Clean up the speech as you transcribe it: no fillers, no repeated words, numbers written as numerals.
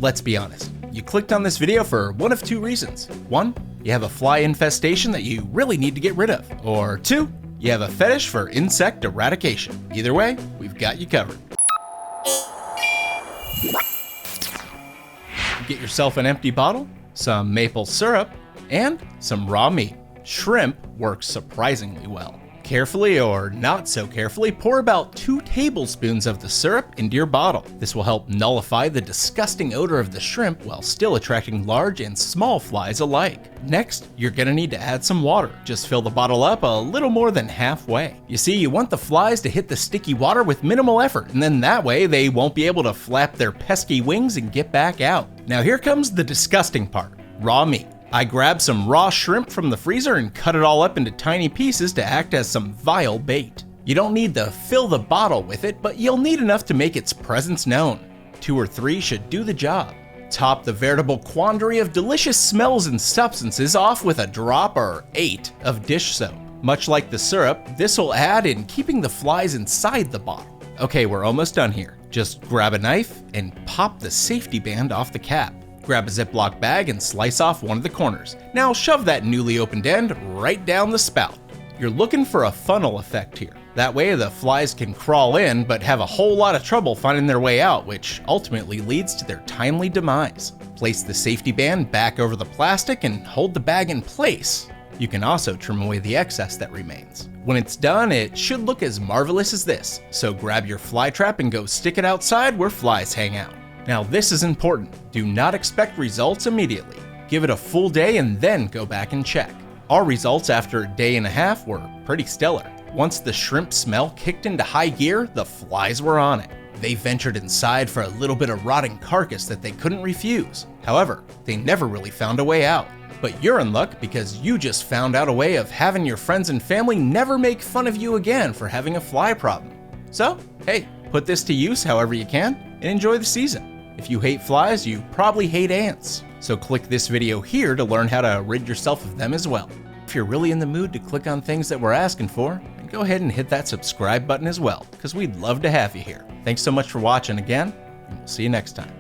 let's be honest. You clicked on this video for one of two reasons. One, you have a fly infestation that you really need to get rid of. Or two, you have a fetish for insect eradication. Either way, we've got you covered. Get yourself an empty bottle, some maple syrup, and some raw meat. Shrimp works surprisingly well. Carefully or not so carefully, pour about 2 tablespoons of the syrup into your bottle. This will help nullify the disgusting odor of the shrimp while still attracting large and small flies alike. Next, you're gonna need to add some water. Just fill the bottle up a little more than halfway. You see, you want the flies to hit the sticky water with minimal effort, and then that way they won't be able to flap their pesky wings and get back out. Now here comes the disgusting part, raw meat. I grabbed some raw shrimp from the freezer and cut it all up into tiny pieces to act as some vile bait. You don't need to fill the bottle with it, but you'll need enough to make its presence known. 2 or 3 should do the job. Top the veritable quandary of delicious smells and substances off with a drop or 8 of dish soap. Much like the syrup, this will add in keeping the flies inside the bottle. Okay, we're almost done here. Just grab a knife and pop the safety band off the cap. Grab a Ziploc bag and slice off one of the corners. Now shove that newly opened end right down the spout. You're looking for a funnel effect here. That way the flies can crawl in but have a whole lot of trouble finding their way out, which ultimately leads to their timely demise. Place the safety band back over the plastic and hold the bag in place. You can also trim away the excess that remains. When it's done, it should look as marvelous as this. So grab your fly trap and go stick it outside where flies hang out. Now this is important. Do not expect results immediately. Give it a full day and then go back and check. Our results after a day and a half were pretty stellar. Once the shrimp smell kicked into high gear, the flies were on it. They ventured inside for a little bit of rotting carcass that they couldn't refuse. However, they never really found a way out. But you're in luck because you just found out a way of having your friends and family never make fun of you again for having a fly problem. So, hey, put this to use however you can and enjoy the season. If you hate flies, you probably hate ants. So click this video here to learn how to rid yourself of them as well. If you're really in the mood to click on things that we're asking for, then go ahead and hit that subscribe button as well, because we'd love to have you here. Thanks so much for watching again, and we'll see you next time.